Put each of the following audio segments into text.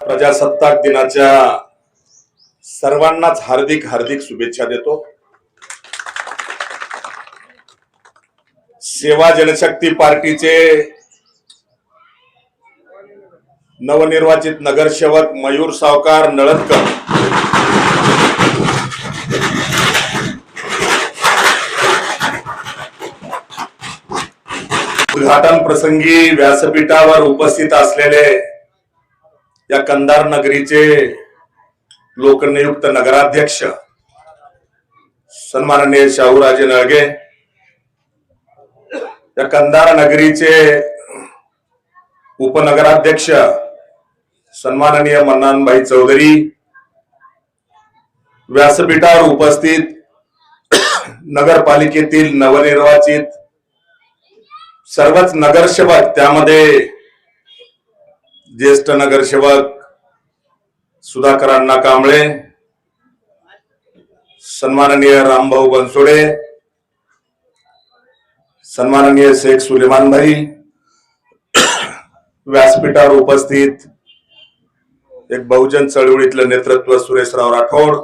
प्रजासत्ताक दिनाच्या सर्वांनाच हार्दिक हार्दिक शुभेच्छा देतो। सेवा जनशक्ती पार्टीचे नवनिर्वाचित नगरसेवक मयूर सावकार नळदकर उद्घाटन प्रसंगी व्यासपीठावर उपस्थित असलेले या कंधार नगरीचे लोकनियुक्त नगराध्यक्ष सन्माननीय शाहूराजे नळगे, या कंधार नगरीचे उपनगराध्यक्ष सन्माननीय मन्नानभाई चौधरी, व्यासपीठावर उपस्थित नगरपालिकेतील नवनिर्वाचित सर्वच नगरसेवक, त्यामध्ये ज्येष्ठ नगरसेवक सुधाकर अण्णा कांबळे, सन्माननीय रामभाऊ बनसोडे, सन्माननीय शेख सुलेमान भाई, व्यासपीठावर उपस्थित एक बहुजन चळवळीतलं नेतृत्व सुरेशराव राठोड,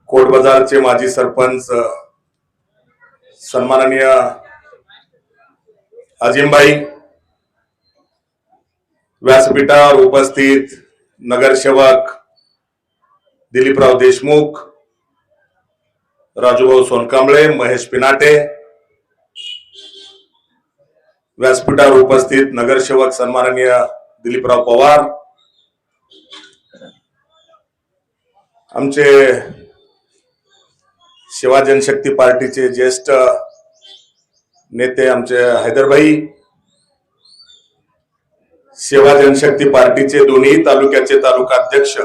कोटबाजारचे माजी सरपंच सन्माननीय अजिमभाई, व्यासपीठावर उपस्थित नगरसेवक दिलीपराव देशमुख, राजूभाऊ सोनकांबळे, महेश पिनाटे, व्यासपीठावर उपस्थित नगरसेवक सन्माननीय दिलीपराव पवार, आमचे सेवा जनशक्ती पार्टीचे ज्येष्ठ नेते आमचे हैदरभाई, सेवा जनशक्ती पार्टीचे दोन्ही तालुक्याचे तालुका अध्यक्ष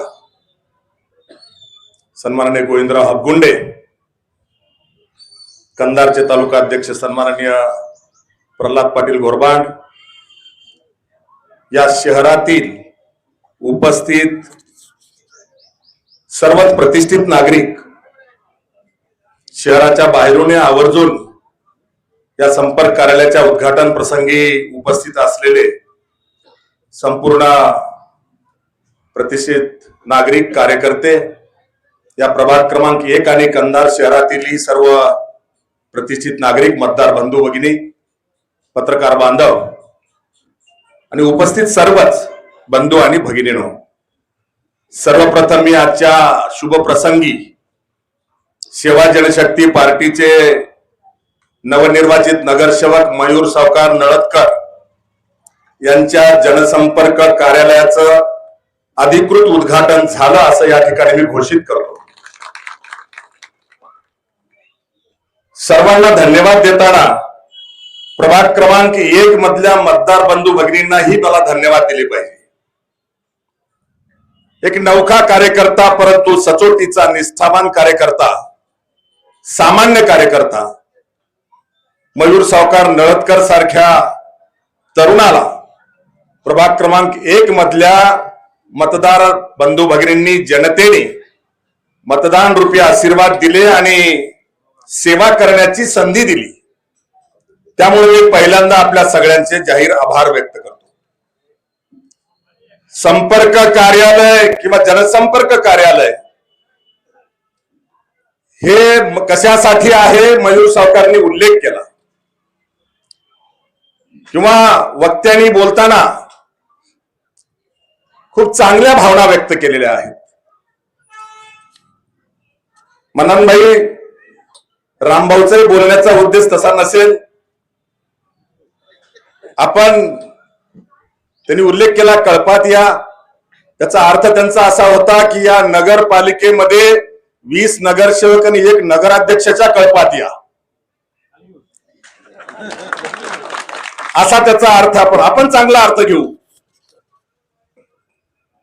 सन्माननीय गोविंदराव हबगुंडे, कंधारचे तालुका अध्यक्ष सन्माननीय प्रल्हाद पाटील गोरबांड, या शहरातील उपस्थित सर्वच प्रतिष्ठित नागरिक, शहराच्या बाहेरून आवर्जून या संपर्क कार्यालयाच्या उद्घाटन प्रसंगी उपस्थित असलेले संपूर्ण प्रतिष्ठित नागरिक, कार्यकर्ते, या प्रभाग क्रमांक 1 आणि कंधार शहरातील सर्व प्रतिष्ठित नागरिक, मतदार बंधू भगिनी, पत्रकार बांधव आणि उपस्थित सर्वच बंधू आणि भगिनींनो, सर्वप्रथम मी आजच्या शुभ प्रसंगी सेवा जनशक्ती पार्टीचे नवनिर्वाचित नगरसेवक मयूर सावकार नळदकर यांच्या जनसंपर्क कार्यालयाचं अधिकृत उद्घाटन झालं असं या ठिकाणी मी घोषित करतो। सर्वांना धन्यवाद देताना प्रभाग क्रमांक 1 मधल्या मतदार बंधू भगिनींनाही मला धन्यवाद दिले पाहिजे। एक नवखा कार्यकर्ता, परंतु सचोटीचा निष्ठावान कार्यकर्ता, सामान्य कार्यकर्ता मयूर सावकार नळदकर सारख्या तरुणाला प्रभाग क्रमांक 1 मधल्या मतदार बंधू भगिनींनी, जनतेने मतदान रूपी आशीर्वाद दिले आणि सेवा करण्याची संधी दिली। त्यामुळे मी पहिल्यांदा आपल्या सगळ्यांचे जाहीर आभार व्यक्त करतो। संपर्क कार्यालय किंवा जनसंपर्क कार्यालय हे कशासाठी आहे, मयूर सावकारनी उल्लेख केला किंवा वक्त्यांनी बोलताना खूप चांगल्या भावना व्यक्त केलेल्या आहेत। मन्नानभाई, रामभाऊचाही बोलण्याचा उद्देश तसा नसेल, त्यांनी उल्लेख केला कळपात या, त्याचा अर्थ त्यांचा असा होता की या नगरपालिकेमध्ये 20 नगरसेवक आणि 1 नगराध्यक्षाच्या कळपात या, असा त्याचा अर्थ आपण चांगला अर्थ घेऊ।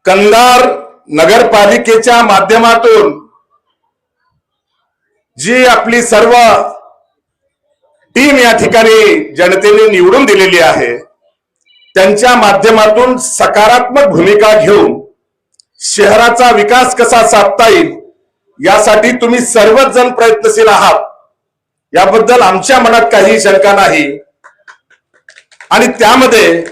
कंधार नगरपालिकेच्या माध्यमातून जी आपली सर्व टीम या ठिकाणी जनतेने निवडून दिलेली आहे, त्यांच्या माध्यमातून सकारात्मक भूमिका घेऊन शहराचा विकास कसा साधता येईल यासाठी तुम्ही सर्वच जण प्रयत्नशील आहात, याबद्दल आमच्या मनात काही शंका नाही। आणि त्यामध्ये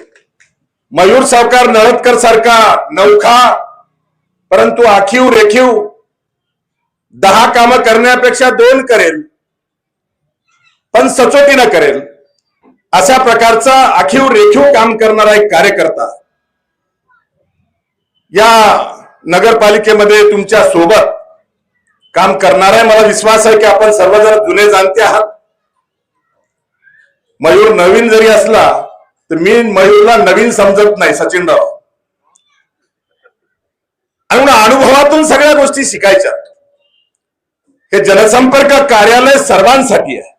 मयूर सावकार नळदकर सारखा नौखा परंतु आखीव रेखीव 10 कामं करण्यापेक्षा 2 करेल, पण सचोटीनं करेल, अशा प्रकारचा आखीव रेखीव काम करणारा एक कार्यकर्ता या नगरपालिकेमध्ये तुमच्या सोबत काम करणार आहे. मला विश्वास आहे की आपण सर्वजण जुने जाणते आहात. मयूर नवीन जरी असला तर मी मयूरला नवीन समजत नाही, सचिनराव. आणि अनुभवातून सगळ्या गोष्टी शिकायच्या. हे जनसंपर्क कार्यालय सर्वांसाठी आहे.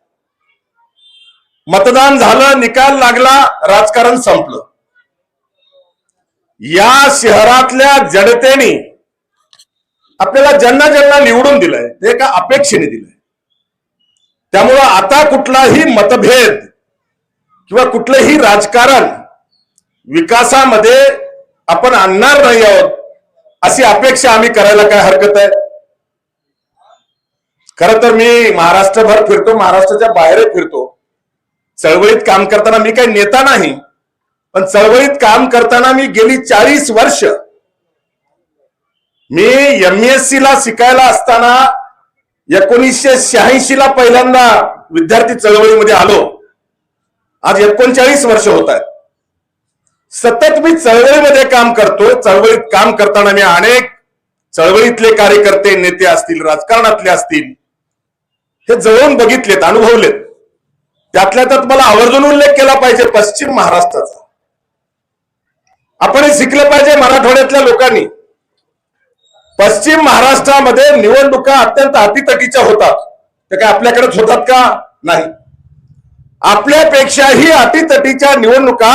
मतदान झालं, निकाल लागला, राजकारण संपलं. या शहरातल्या जनतेने आपल्याला ज्यांना ज्यांना निवडून दिलंय ते एका अपेक्षेने दिलंय. त्यामुळं आता कुठलाही मतभेद किंवा कुठलंही राजकारण विकासामध्ये आपण आणणार नाही आहोत अशी अपेक्षा आम्ही करायला काय हरकत आहे. खरं तर मी महाराष्ट्रभर फिरतो, महाराष्ट्राच्या बाहेर फिरतो. चळवळीत काम करताना मी काही नेता नाही, पण चळवळीत काम करताना मी गेली 40 वर्ष मी MSc ला शिकायला असताना 1986 ला पहिल्यांदा विद्यार्थी चळवळीमध्ये आलो. आज 39 वर्ष होत आहेत. सतत मी चळवळीमध्ये काम करतो. चळवळीत काम करताना मी अनेक चळवळीतले कार्यकर्ते, नेते असतील, राजकारणातले असतील, हे जवळून बघितलेत, अनुभवलेत. त्यातल्या त्यात मला आवर्जून उल्लेख केला पाहिजे पश्चिम महाराष्ट्राचा. आपण हे शिकलं पाहिजे मराठवाड्यातल्या लोकांनी. पश्चिम महाराष्ट्रामध्ये निवडणुका अत्यंत अटीतटीच्या होतात. ते काय आपल्याकडेच होतात का? नाही. आपल्यापेक्षाही अटीतटीच्या निवडणुका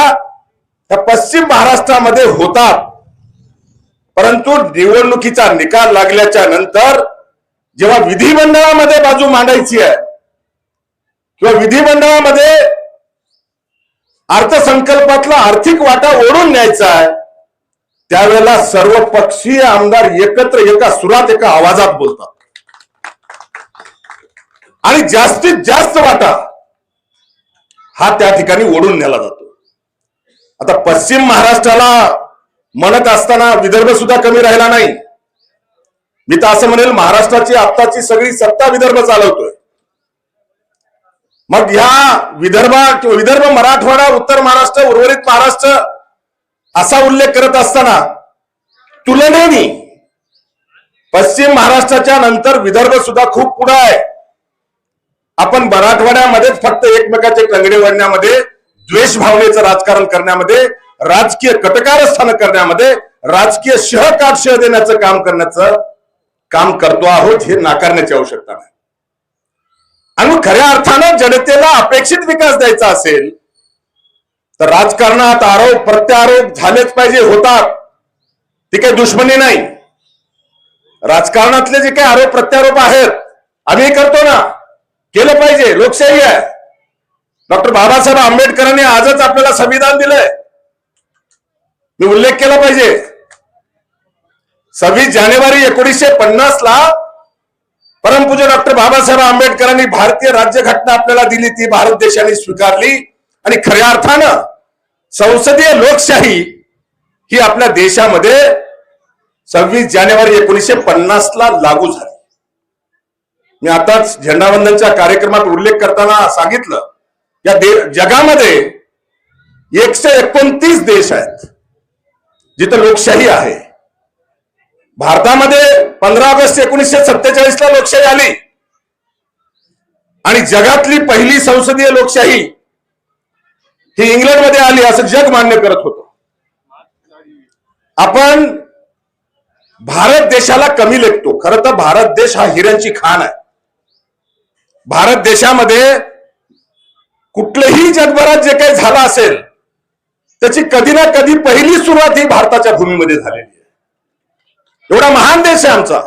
त्या पश्चिम महाराष्ट्रामध्ये होतात. परंतु निवडणुकीचा निकाल लागल्याच्या नंतर जेव्हा विधिमंडळामध्ये बाजू मांडायची आहे किंवा विधिमंडळामध्ये अर्थसंकल्पातला आर्थिक वाटा ओढून न्यायचा आहे, त्यावेळेला सर्व पक्षीय आमदार एकत्र एका सुरात, एका आवाजात बोलतात आणि जास्तीत जास्त वाटा हा त्या ठिकाणी ओढून नेला जातो. आता पश्चिम महाराष्ट्राला म्हणत असताना विदर्भ सुद्धा कमी राहिला नाही. मी तर असं म्हणेल महाराष्ट्राची आत्ताची सगळी सत्ता विदर्भ चालवतोय. मग ह्या विदर्भ, मराठवाडा, उत्तर महाराष्ट्र, उर्वरित महाराष्ट्र असा उल्लेख करत असताना तुलनेने पश्चिम महाराष्ट्राच्या नंतर विदर्भ सुद्धा खूप पुढे आहे. आपण मराठवाड्यामध्ये फक्त एकमेकाचे टंगडे वाढण्यामध्ये, द्वेष भावनेचं राजकारण करण्यामध्ये, राजकीय कटकारस्थान करण्यामध्ये, राजकीय शह देण्याचं काम करतो आहोत, हे नाकारण्याची आवश्यकता नाही. आणि खऱ्या अर्थानं जनतेला अपेक्षित विकास द्यायचा असेल तर राजकारणात आरोप प्रत्यारोप झालेच पाहिजे, होतात. ती काही दुश्मनी नाही. राजकारणातले जे काही आरोप प्रत्यारोप आहेत आम्ही करतो ना, केलं पाहिजे, लोकशाही आहे. डॉक्टर बाबासाहेब आंबेडकरांनी आजच आपल्याला संविधान दिलंय, मी उल्लेख केला पाहिजे. 26 जानेवारी 1950 ला परमपूज्य डॉक्टर बाबासाहेब आंबेडकरांनी भारतीय राज्यघटना आपल्याला दिली, ती भारत देशाने स्वीकारली आणि खऱ्या अर्थानं संसदीय लोकशाही ही आपल्या देशामध्ये 26 जानेवारी 1950 ला लागू झाली. मी आताच झेंडावंदनच्या कार्यक्रमात उल्लेख करताना सांगितलं, या जगामध्ये 129 देश आहेत जिथे लोकशाही आहे. भारतामध्ये 15 ऑगस्ट 1947 ला लोकशाही आली आणि जगातली पहिली संसदीय लोकशाही ही इंग्लंडमध्ये आली असं जग मान्य करत होतं. आपण भारत देशाला कमी लेखतो. खरं तर भारत देश हा हिऱ्यांची खाण आहे. भारत देशामध्ये कुठलंही जगभरात जे काही झालं असेल त्याची कधी ना कधी पहिली सुरुवात ही भारताच्या भूमीमध्ये झालेली आहे. एवढा महान देश आहे आमचा,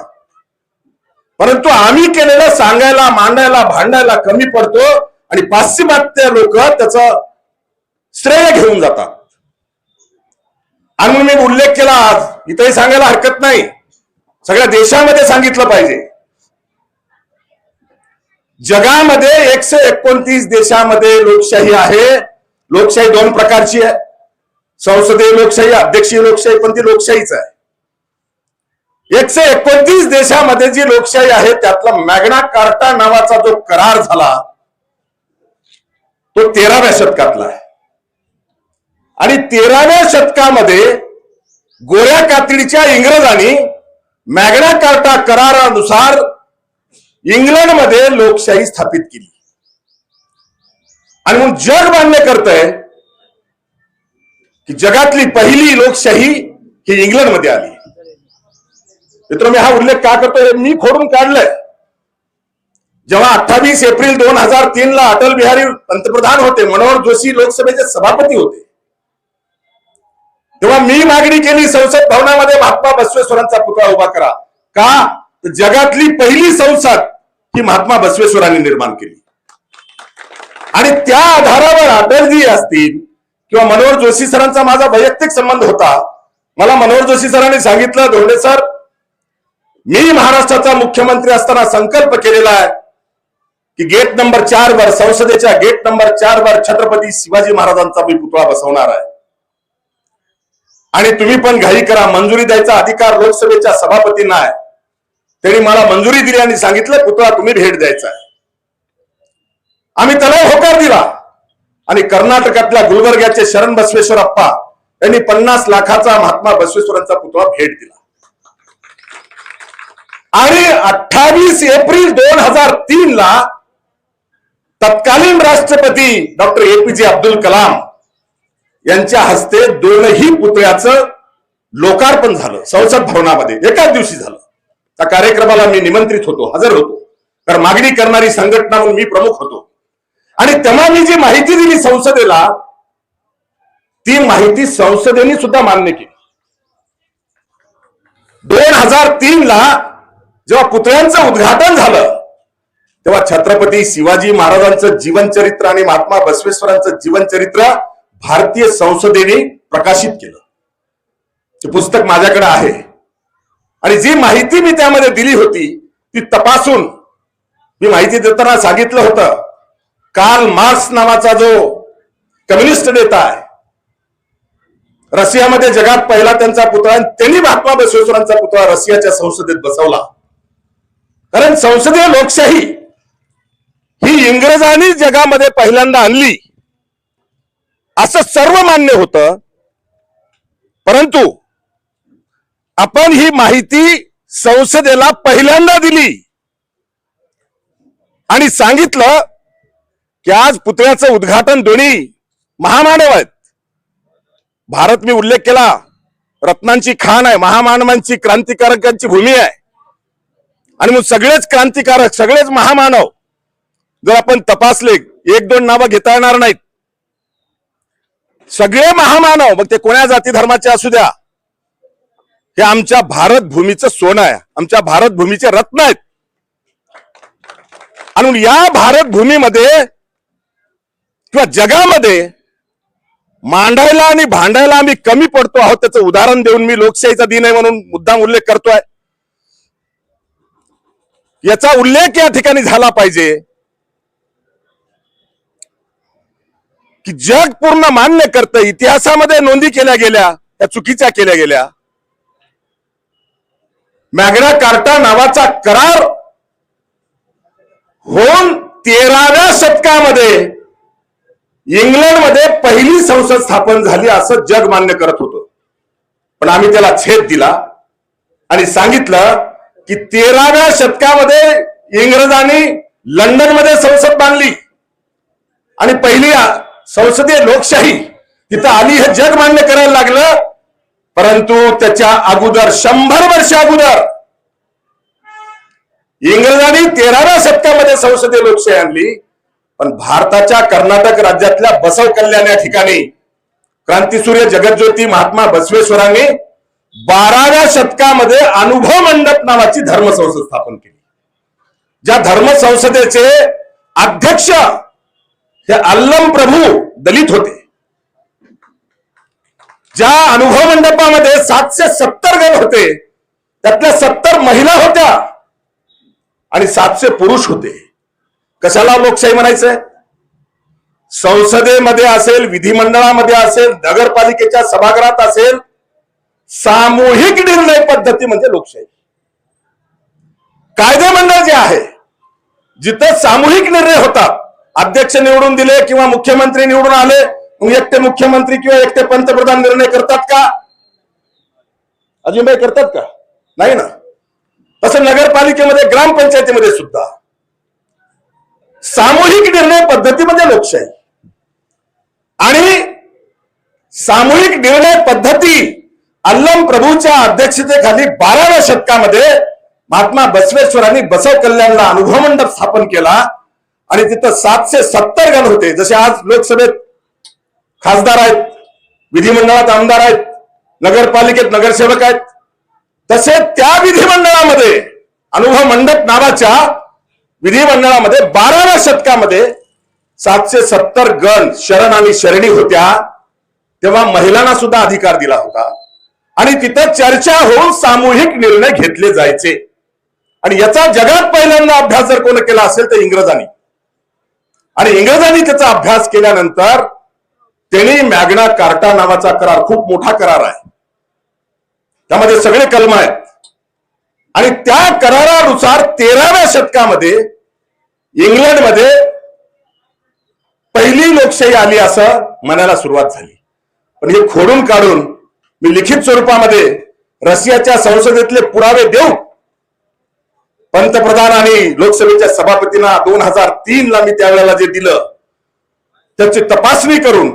परंतु आम्ही केलेलं सांगायला, मांडायला, भांडायला कमी पडतो आणि पाश्चिमात्य लोक त्याचं श्रेय घेऊन जातात. आणि मी उल्लेख केला, आज इथेही सांगायला हरकत नाही, सगळ्या देशामध्ये सांगितलं पाहिजे. जगामध्ये 129 देशामध्ये लोकशाही आहे. लोकशाही 2 प्रकारची आहे. संसदीय लोकशाही, अध्यक्षीय लोकशाही, पण ती लोकशाहीच आहे. 129 देशामध्ये जी लोकशाही आहे त्यातला मॅग्ना कार्टा नावाचा जो करार झाला तो 13व्या शतकातला आहे. आणि 13व्या शतकामध्ये गोऱ्या कातडीच्या इंग्रजांनी मॅग्ना कार्टा करारानुसार इंग्लंडमध्ये लोकशाही स्थापित केली. आणि म्हणून जग मान्य करतंय की जगातली पहिली लोकशाही ही इंग्लंडमध्ये आली. मित्र, मी हा उल्लेख का करतोय, मी खोडून काढलंय. जेव्हा 28 एप्रिल 2003 ला अटल बिहारी पंतप्रधान होते, मनोहर जोशी लोकसभेचे सभापती होते, तेव्हा मी मागणी केली संसद भवनामध्ये महात्मा बसवेश्वरांचा पुतळा उभा करा. का? तर जगातली पहिली संसद ही महात्मा बसवेश्वरांनी निर्माण केली. आणि त्या आधारावर अटलजी असतील किंवा मनोहर जोशी सरांचा माझा वैयक्तिक संबंध होता. मला मनोहर जोशी सरांनी सांगितलं, धोंडे सर, मी महाराष्ट्राचा मुख्यमंत्री असताना संकल्प केलेला आहे की गेट नंबर 4 वर, संसदेच्या गेट नंबर 4 वर छत्रपती शिवाजी महाराजांचा मी पुतळा बसवणार आहे. आणि तुम्ही पण घाई करा, मंजुरी द्यायचा अधिकार लोकसभेच्या सभापतींना आहे. त्यांनी मला मंजुरी दिली आणि सांगितलं पुतळा तुम्ही भेट द्यायचा आहे. आम्ही त्याला होकार दिला आणि कर्नाटकातल्या गुलबर्ग्याचे शरण बसवेश्वर अप्पा यांनी 50 लाखाचा महात्मा बसवेश्वरांचा पुतळा भेट दिला. आणि 28 एप्रिल 2003 ला तत्कालीन राष्ट्रपती डॉक्टर APJ अब्दुल कलाम यांच्या हस्ते दोनही पुतळ्याचं लोकार्पण झालं संसद भवनामध्ये. एकाच दिवशी झालं. त्या कार्यक्रमाला मी निमंत्रित होतो, हजर होतो, कारण मागणी करणारी संघटना म्हणून मी प्रमुख होतो. आणि तेव्हा मी जी माहिती दिली संसदेला, ती माहिती संसदेने सुद्धा मान्य केली. 2003 ला जेव्हा पुतळ्यांचं उद्घाटन झालं तेव्हा छत्रपती शिवाजी महाराजांचं जीवनचरित्र आणि महात्मा बसवेश्वरांचं जीवनचरित्र भारतीय संसदेने प्रकाशित केलं. ते पुस्तक माझ्याकडे आहे. आणि जी माहिती मी त्यामध्ये दिली होती ती तपासून मी माहिती देताना सांगितलं होतं, कार्ल मार्क्स नावाचा जो कम्युनिस्ट नेता आहे, रशियामध्ये जगात पहिला त्यांचा पुतळा, त्यांनी महात्मा बसवेश्वरांचा पुतळा रशियाच्या संसदेत बसवला. कारण संसदीय लोकशाही ही इंग्रजांनी जगामध्ये पहिल्यांदा आणली असं सर्व मान्य होतं. परंतु आपण ही माहिती संसदेला पहिल्यांदा दिली आणि सांगितलं की आज पुतळ्याचं उद्घाटन दोन्ही महामानव आहेत. भारत, मी उल्लेख केला, रत्नांची खाण आहे, महामानवांची, क्रांतिकारकांची भूमी आहे. आणि मग सगळेच क्रांतिकारक, सगळेच महामानव जर आपण तपासले, 1-2 नावं घेता येणार नाहीत, सगळे महामानव, मग ते कोण्या जाती धर्माचे असू द्या, हे आमच्या भारत भूमीचं सोनं आहे, आमच्या भारत भूमीचे रत्न आहेत. आणि या भारत भूमीमध्ये किंवा जगामध्ये मांडायला आणि भांडायला आम्ही कमी पडतो आहोत. त्याचं उदाहरण देऊन मी लोकशाहीचा दिन आहे म्हणून मुद्दाम उल्लेख करतोय. याचा उल्लेख या ठिकाणी झाला पाहिजे की जग पूर्ण मान्य करतं, इतिहासामध्ये नोंदी केल्या गेल्या त्या चुकीच्या केल्या गेल्या. मॅग्ना कार्टा नावाचा करार होऊन 13व्या शतकामध्ये इंग्लंडमध्ये पहिली संसद स्थापन झाली असं जग मान्य करत होतं. पण आम्ही त्याला छेद दिला आणि सांगितलं की 13व्या शतकामध्ये इंग्रजांनी लंडनमध्ये संसद बांधली आणि पहिली संसदीय लोकशाही तिथं आली हे जग मान्य करायला लागलं. परंतु त्याच्या अगोदर 100 वर्ष अगोदर इंग्रजांनी 13व्या शतकामध्ये संसदीय लोकशाही आणली. पण भारताच्या कर्नाटक राज्यातल्या बसव कल्याण या ठिकाणी क्रांतीसूर्य जगज्योती महात्मा बसवेश्वरांनी 12व्या शतकामध्ये अनुभव मंडप नावाची धर्मसंसद स्थापन केली. ज्या धर्मसंसदेचे अध्यक्ष हे अल्लम प्रभू दलित होते. ज्या अनुभव मंडपामध्ये 770 गण होते त्यातल्या 70 महिला होत्या आणि 700 पुरुष होते. कशाला लोकशाही म्हणायचंय? संसदेमध्ये असेल, विधिमंडळामध्ये असेल, नगरपालिकेच्या सभागृहात असेल, सामूहिक निर्णय पद्धती म्हणजे लोकशाही. कायदेमंडळ जे आहे जिथं सामूहिक निर्णय होतात, अध्यक्ष निवडून दिले किंवा मुख्यमंत्री निवडून आले, एकटे मुख्यमंत्री किंवा एकटे पंतप्रधान निर्णय करतात का? अजिंबाई करतात का? नाही ना. तसं नगरपालिकेमध्ये, ग्रामपंचायतीमध्ये सुद्धा सामूहिक निर्णय पद्धती म्हणजे लोकशाही. आणि सामूहिक निर्णय पद्धती अल्लम प्रभूच्या अध्यक्षतेखाली 12व्या शतकामध्ये महात्मा बसवेश्वरांनी बसव कल्याणला अनुभव मंडप स्थापन केला आणि तिथं 770 गण होते. जसे आज लोकसभेत खासदार आहेत, विधिमंडळात आमदार आहेत, नगरपालिकेत नगरसेवक आहेत, तसे त्या विधिमंडळामध्ये, अनुभव मंडप नावाच्या विधिमंडळामध्ये 12व्या शतकामध्ये 770 गण शरण आणि शरणी होत्या. तेव्हा महिलांना सुद्धा अधिकार दिला होता आणि तिथं चर्चा होऊन सामूहिक निर्णय घेतले जायचे. आणि याचा जगात पहिल्यांदा अभ्यास जर कोण केला असेल तर इंग्रजांनी. आणि इंग्रजांनी त्याचा अभ्यास केल्यानंतर त्यांनी मॅग्ना कार्टा नावाचा करार, खूप मोठा करार आहे, त्यामध्ये सगळे कलम आहेत, आणि त्या करारानुसार 13व्या शतकामध्ये इंग्लंडमध्ये पहिली लोकशाही आली असं म्हणायला सुरुवात झाली. पण हे खोडून काढून मी लिखित स्वरूपामध्ये रशियाच्या संसदेतले पुरावे देऊ पंतप्रधान आणि लोकसभेच्या सभापतींना 2003 ला मी त्यावेळेला जे दिलं त्याची तपासणी करून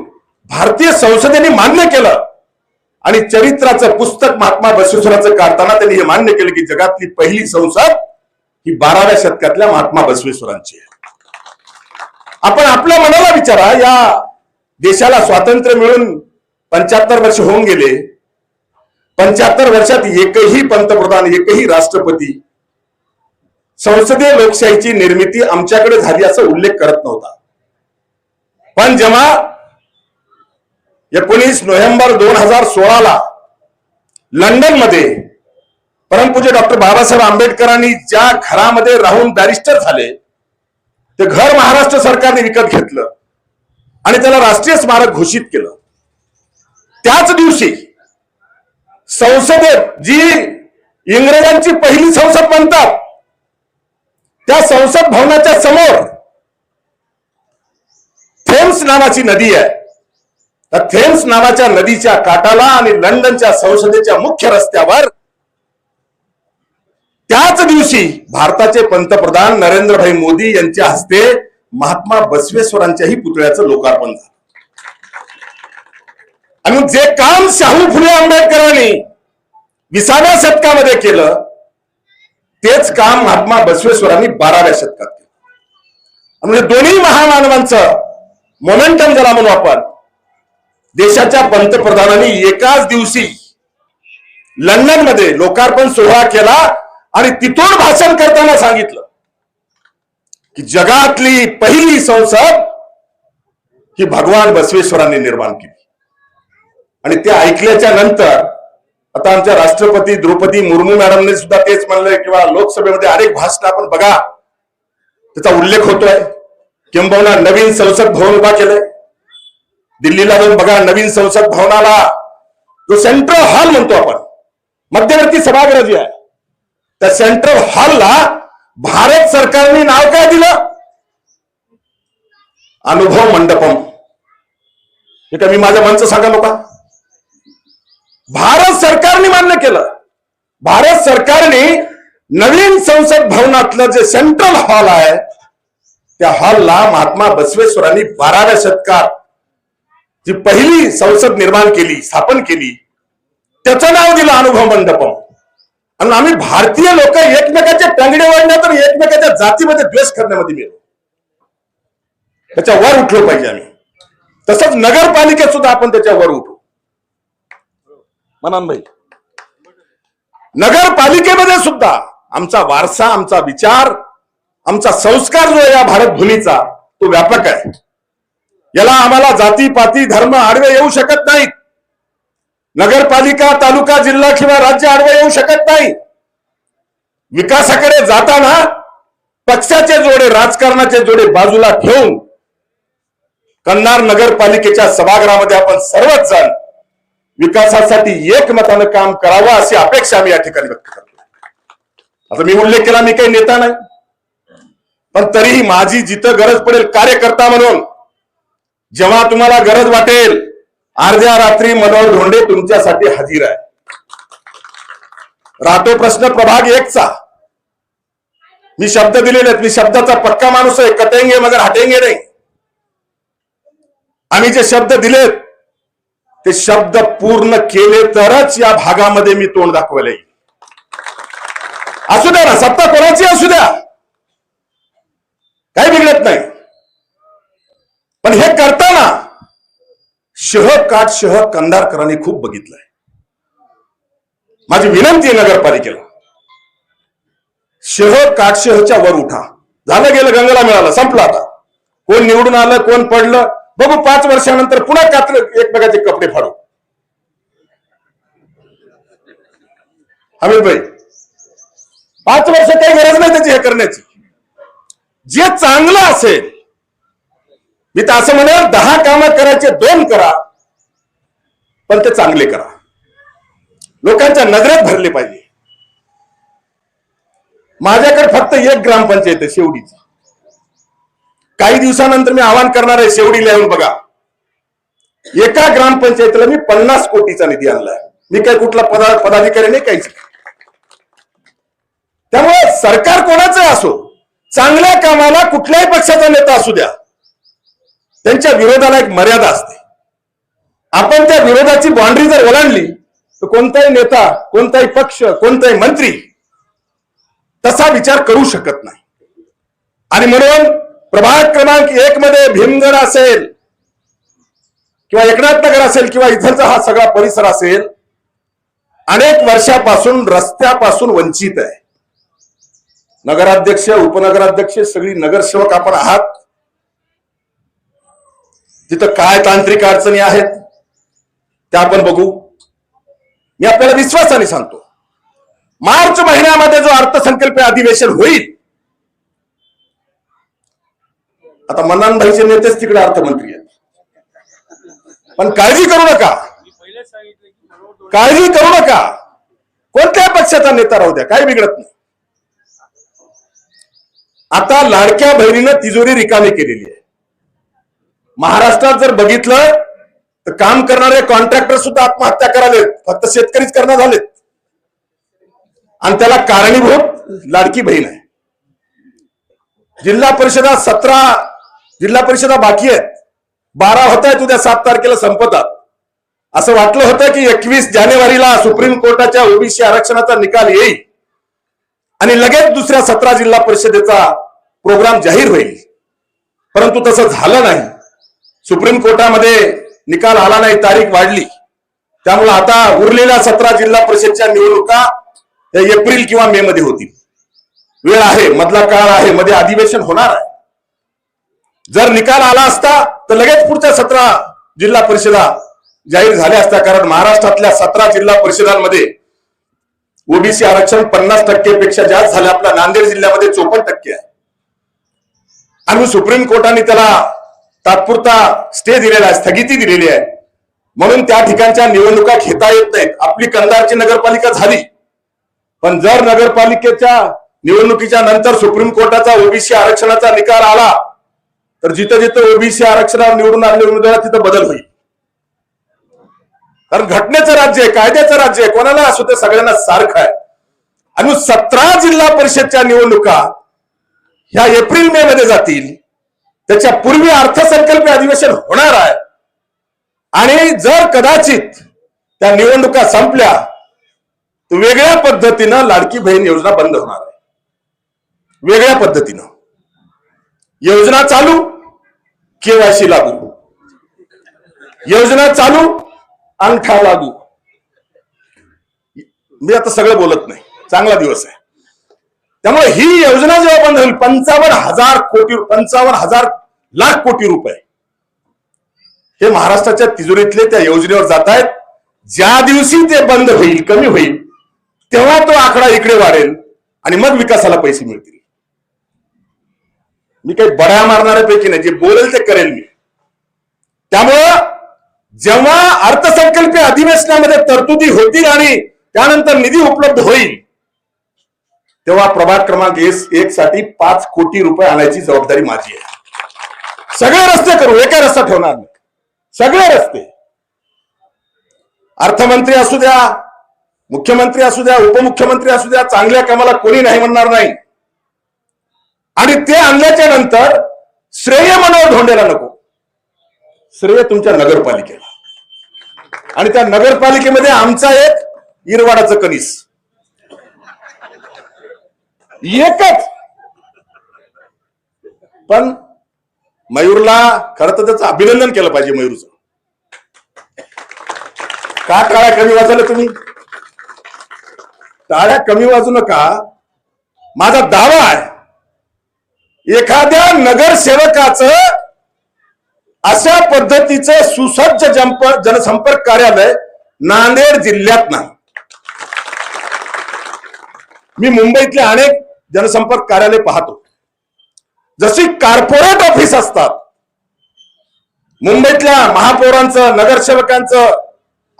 भारतीय संसदेने मान्य केलं. आणि चरित्राचं पुस्तक महात्मा बसवेश्वरांचं काढताना त्यांनी हे मान्य केलं की जगातली पहिली संसद ही 12व्या शतकातल्या महात्मा बसवेश्वरांची आहे. आपण आपल्या मनाला विचारा, या देशाला स्वातंत्र्य मिळून 75 वर्ष होऊन गेले. 75 वर्षात एकही पंतप्रधान, एकही राष्ट्रपती संसदीय लोकशाहीची निर्मिती आमच्याकडे झाली असा उल्लेख करत नव्हता. पण जेव्हा 19 नोव्हेंबर 2016 ला लंडनमध्ये परमपूज्य डॉक्टर बाबासाहेब आंबेडकरांनी ज्या घरामध्ये राहून बॅरिस्टर झाले, ते घर महाराष्ट्र सरकारने विकत घेतलं आणि त्याला राष्ट्रीय स्मारक घोषित केलं. त्याच दिवशी संसदेत, जी इंग्रजांची पहिली संसद म्हणतात, त्या संसद भवनाच्या समोर थेम्स नावाची नदी आहे. त्या थेम्स नावाच्या नदीच्या काठाला आणि लंडनच्या संसदेच्या मुख्य रस्त्यावर त्याच दिवशी भारताचे पंतप्रधान नरेंद्रभाई मोदी यांच्या हस्ते महात्मा बसवेश्वरांच्याही पुतळ्याचं लोकार्पण झालं. आणि जे काम शाहू फुले आंबेडकरांनी 20व्या शतकामध्ये केलं, तेच काम महात्मा बसवेश्वरांनी 12व्या शतकात केलं. म्हणजे दोन्ही महामानवांचं मोमेंटम ज्याला म्हणू आपण, देशाच्या पंतप्रधानांनी एकाच दिवशी लंडनमध्ये लोकार्पण सोहळा केला आणि तिथून भाषण करताना सांगितलं की जगातली पहिली संसद ही भगवान बसवेश्वरांनी निर्माण केली. आणि ते ऐकल्याच्या नंतर आता आमच्या राष्ट्रपती द्रौपदी मुर्मू मॅडमने सुद्धा तेच म्हणलंय, किंवा लोकसभेमध्ये अनेक भाषण आपण बघा त्याचा उल्लेख होतोय. किंबहुना नवीन संसद भवन उभा केलंय दिल्लीला जाऊन बघा. नवीन संसद भवनाला जो सेंट्रल हॉल म्हणतो आपण, मध्यवर्ती सभागृह जे आहे, त्या सेंट्रल हॉलला भारत सरकारने नाव काय दिलं? अनुभव मंडपम. हे का मी माझ्या मनचं सांगा नका, भारत सरकारने मान्य केलं. भारत सरकारने नवीन संसद भवनातलं जे सेंट्रल हॉल आहे, त्या हॉलला महात्मा बसवेश्वरांनी 12व्या शतकात जी पहिली संसद निर्माण केली, स्थापन केली, त्याचं नाव दिलं अनुभव मंडपम. आणि आम्ही भारतीय लोक एकमेकाचे टंगडे वाढण्यात आणि एकमेकाच्या जातीमध्ये द्वेष करण्यामध्ये मिळतो, त्याच्या वर उठलो पाहिजे आम्ही. तसंच नगरपालिकेत सुद्धा आपण त्याच्या वर उठू. मनान भाई, नगरपालिकेमध्ये सुद्धा आमचा वारसा, आमचा विचार, आमचा संस्कार जो आहे या भारतभूमीचा, तो व्यापक आहे. याला आम्हाला जाती पाती धर्म आडवे येऊ शकत नाहीत. नगरपालिका, तालुका, जिल्हा किंवा राज्य आडवे येऊ शकत नाही. विकासाकडे जाताना पक्षाचे जोडे, राजकारणाचे जोडे बाजूला ठेवून कंधार नगरपालिकेच्या सभागृहामध्ये आपण सर्वच जण विकासासाठी एकमतानं काम करावं अशी अपेक्षा मी या ठिकाणी व्यक्त करतो. आता मी उल्लेख केला, मी काही नेता नाही, पण तरीही माझी जिथं गरज पडेल कार्यकर्ता म्हणून, जेव्हा तुम्हाला गरज वाटेल, अर्ध्या रात्री मनोहर धोंडे तुमच्यासाठी हजर आहे. राहतो प्रश्न प्रभाग 1चा. मी शब्द दिलेले आहेत, मी शब्दाचा पक्का माणूस आहे, कटेंगे मगर हटेंगे नाही. आम्ही जे शब्द दिलेत ते शब्द पूर्ण केले तरच या भागामध्ये मी तोंड दाखवले. असू द्या ना, सत्ता कोणाची असू द्या, काही बिघडत नाही, पण हे करताना शह कंधारकरांनी खूप बघितलंय. माझी विनंती आहे नगरपालिकेला, शहच्या वर उठा. झालं गेलं, गंगाला मिळालं, संपलं. आता कोण निवडून आलं, कोण पडलं बघू. 5 वर्षानंतर पुन्हा एकमेकाचे कपडे फाडू. अमित भाई, 5 वर्ष काही गरज नाही त्याची हे करण्याची. जे चांगलं असेल, मी तर असं म्हणेल 10 कामं करायचे 2 करा, पण ते चांगले करा, लोकांच्या नजरेत भरले पाहिजे. माझ्याकडे फक्त 1 ग्रामपंचायत आहे, शेवडीची. काही दिवसानंतर मी आवाहन करणार आहे, शेवडीला येऊन बघा. एका ग्रामपंचायतीला मी 50 कोटीचा निधी आणलाय. मी काही कुठला पदाधिकारी नाही, काहीच. त्यामुळे सरकार कोणाचं असो, चांगल्या कामाला कुठल्याही पक्षाचा नेता असू द्या, त्यांच्या विरोधाला एक मर्यादा असते. आपण त्या विरोधाची बाउंड्री जर ओलांडली तर कोणताही नेता, कोणताही पक्ष, कोणताही मंत्री तसा विचार करू शकत नाही. आणि म्हणून प्रभाग क्रमांक 1 मध्ये भीमगड असेल किंवा एकनाथनगर असेल किंवा इथलचा हा सगळा परिसर असेल, अनेक वर्षापासून रस्त्यापासून वंचित आहे. नगराध्यक्ष, उपनगराध्यक्ष, सगळी नगरसेवक आपण आहात. तिथं काय तांत्रिक अडचणी आहेत त्या आपण बघू. मी आपल्याला विश्वासाने सांगतो, मार्च महिन्यामध्ये जो अर्थसंकल्पीय अधिवेशन होईल, आता मन्नान भाईचे नेतेच तिकडे अर्थमंत्री आहेत, पण काळजी करू नका, काळजी करू नका. कोणत्याही पक्षाचा नेता राहू द्या, काही बिघडत नाही. आता लाडक्या बहिणीनं तिजोरी रिकामी केलेली आहे. महाराष्ट्रात जर बघितलं तर काम करणारे कॉन्ट्रॅक्टर सुद्धा आत्महत्या करालेत, फक्त शेतकरीच करणार झालेत. आणि त्याला कारणीभूत लाडकी बहीण आहे. जिल्हा परिषदा बाकी आहेत, 12 होत आहेत, उद्या 7 तारखेला संपतात. असं वाटलं होतं की 21 जानेवारीला सुप्रीम कोर्टाच्या ओबीसी आरक्षणाचा निकाल येईल आणि लगेच दुसऱ्या 17 जिल्हा परिषदेचा प्रोग्राम जाहीर होईल, परंतु तसं झालं नाही. सुप्रीम कोर्टामध्ये निकाल आला नाही, तारीख वाढली. त्यामुळे आता उरलेल्या 17 जिल्हा परिषदच्या निवडणुका एप्रिल किंवा मे मध्ये होतील. वेळ आहे, मधला काळ आहे, मध्ये अधिवेशन होणार आहे. जर निकाल आला असता तर लगेच पुढच्या 17 जिल्हा परिषदा जाहीर झाल्या असत्या, कारण महाराष्ट्रातल्या 17 जिल्हा परिषदांमध्ये ओबीसी आरक्षण 50% पेक्षा जास्त झाले. आपल्या नांदेड जिल्ह्यामध्ये 54% आहे. आणि सुप्रीम कोर्टाने त्याला तात्पुरता स्टे दिलेला आहे, स्थगिती दिलेली आहे. म्हणून त्या ठिकाणच्या निवडणुका घेता येत नाहीत. आपली कंधारची नगरपालिका झाली, पण जर नगरपालिकेच्या निवडणुकीच्या नंतर सुप्रीम कोर्टाचा ओबीसी आरक्षणाचा निकाल आला तर जिथं जिथं ओबीसी आरक्षणावर निवडून आलेले उमेदवार तिथं बदल होईल. कारण घटनेचं राज्य आहे, कायद्याचं राज्य आहे, कोणाला असू ते सगळ्यांना सारखं आहे. आणि 17 जिल्हा परिषदच्या निवडणुका ह्या एप्रिल मे मध्ये जातील. त्याच्या पूर्वी अर्थसंकल्पीय अधिवेशन होणार आहे. आणि जर कदाचित त्या निवडणुका संपल्या तर वेगळ्या पद्धतीनं लाडकी बहीण योजना बंद होणार आहे. वेगळ्या पद्धतीनं योजना चालू, केवायसी लागू, योजना चालू, अंगठा लागू. मी आता सगळं बोलत नाही, चांगला दिवस आहे. त्यामुळे ही योजना जेव्हा बंद होईल, 55,000 लाख कोटी रुपये हे महाराष्ट्राच्या तिजोरीतले त्या योजनेवर जात आहेत. ज्या दिवशी ते बंद होईल, कमी होईल, तेव्हा तो आकडा इकडे वाढेल आणि मग विकासाला पैसे मिळतील. मी काही बड्या मारणाऱ्यापैकी नाही, जे बोलेल ते करेल मी. त्यामुळं जेव्हा अर्थसंकल्पीय अधिवेशनामध्ये तरतुदी होतील आणि त्यानंतर निधी उपलब्ध होईल तेव्हा प्रभाग क्रमांक 1 साठी 5 कोटी रुपये आणायची जबाबदारी माझी आहे. सगळे रस्ते करू, एका रस्ता ठेवणार नाही, सगळे रस्ते. अर्थमंत्री असू द्या, मुख्यमंत्री असू द्या, उपमुख्यमंत्री असू द्या, चांगल्या कामाला कोणी नाही म्हणणार नाही. आणि ते आणल्याच्या नंतर श्रेय मनोहर धोंडेला नको, श्रेय तुमच्या नगरपालिकेला. आणि त्या नगरपालिकेमध्ये आमचा एक इरवाडाचं कणीस एकच. पण मयूरला खरं तर त्याचं अभिनंदन केलं पाहिजे. मयूरचं का टाळ्या कमी वाजवल्या तुम्ही? टाळ्या कमी वाजू नका. माझा दावा आहे एखाद्या नगरसेवकाचं अशा पद्धतीचं सुसज्ज जनसंपर्क कार्यालय नांदेड जिल्ह्यात नाही. मी मुंबईतले अनेक जनसंपर्क कार्यालय पाहतो. जशी कॉर्पोरेट ऑफिस असतात मुंबईतल्या महापौरांचं, नगरसेवकांचं,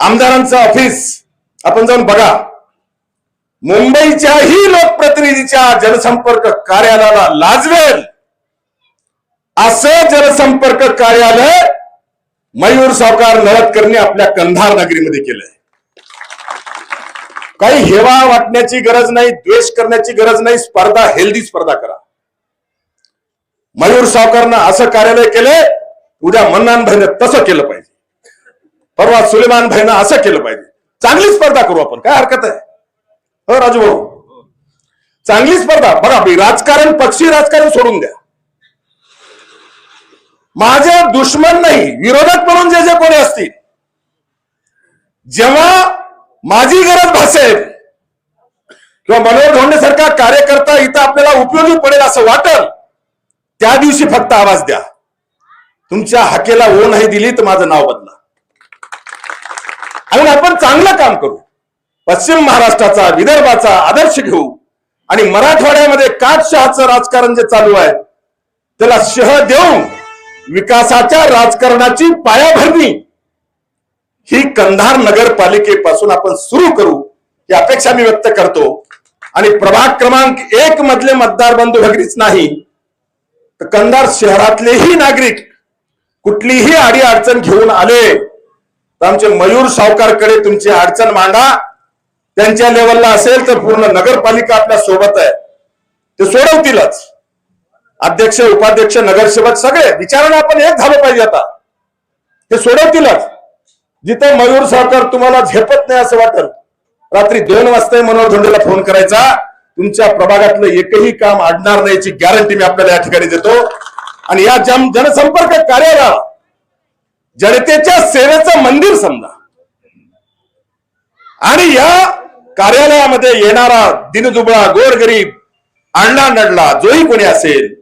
आमदारांचं ऑफिस आपण जाऊन बघा. मुंबईच्याही लोकप्रतिनिधीच्या जनसंपर्क कार्यालयाला लाजवेल असं जनसंपर्क कार्यालय मयूर सावकार नळदकरने आपल्या कंधार नगरीमध्ये केलंय. काही हेवा वाटण्याची गरज नाही, द्वेष करण्याची गरज नाही. स्पर्धा, हेल्दी स्पर्धा करा. मयूर सावकारनं असं कार्यालय केलंय, उद्या मन्नान भाईनं तसं केलं पाहिजे, परवा सुलेमान भाईनं असं केलं पाहिजे. चांगली स्पर्धा करू आपण, काय हरकत आहे? हो राजू भाऊ, चांगली स्पर्धा. बघा, राजकारण, पक्षी राजकारण सोडून द्या. माझे दुश्मन नाही, विरोधक म्हणून जे जे कोणी असतील, जेव्हा माझी गरज भासेल किंवा मनोहर धोंडे सारखा कार्यकर्ता इथं आपल्याला उपयोगी पडेल असं वाटेल त्या दिवशी फक्त आवाज द्या. तुमच्या हाकेला ओ नाही दिली तर माझं नाव बदला आणि आपण चांगलं काम करू. पश्चिम महाराष्ट्राचा, विदर्भाचा आदर्श घेऊ आणि मराठवाड्यामध्ये काटशहाचं राजकारण जे चालू आहे त्याला शह देऊन विकासाच्या राजकारणाची पायाभरणी ही कंधार नगरपालिकेपासून आपण सुरू करू ही अपेक्षा मी व्यक्त करतो. आणि प्रभाग क्रमांक 1 मधले मतदार बंधू भगिनीच नाही तर कंधार शहरातलेही नागरिक कुठलीही अडी अडचण घेऊन आले तर आमचे मयूर सावकारकडे तुमची अडचण मांडा. त्यांच्या लेवलला असेल तर पूर्ण नगरपालिका आपल्या सोबत आहे, ते सोडवतीलच. अध्यक्ष, उपाध्यक्ष, नगरसेवक सगळे विचाराने आपण एक झालं पाहिजे. आता ते सोडवतीलच. जिथे मयूर सावकार तुम्हाला झेपत नाही असं वाटेल, रात्री 2 वाजता मनोहर धोंडेला फोन करायचा. तुमच्या प्रभागातलं एकही काम अडणार नाही याची गॅरंटी मी आपल्याला या ठिकाणी देतो. आणि या जनसंपर्क कार्यालयाला जनतेच्या सेवेचं मंदिर समजा. आणि या कार्यालयामध्ये येणारा दिनदुबळा, गोरगरीब, आणला नडला जोही कोणी असेल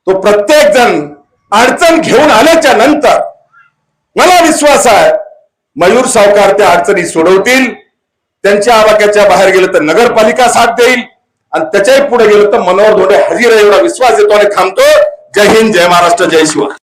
तो प्रत्येक जण अडचण घेऊन आल्याच्या नंतर मला विश्वास आहे मयूर सावकार त्या अडचणी सोडवतील. त्यांच्या आवाक्याच्या बाहेर गेलं तर नगरपालिका साथ देईल आणि त्याच्याही पुढे गेलं तर मनोहर धोंडे हजीर, एवढा विश्वास देतो आणि थांबतो. जय हिंद, जय महाराष्ट्र, जय शिवा.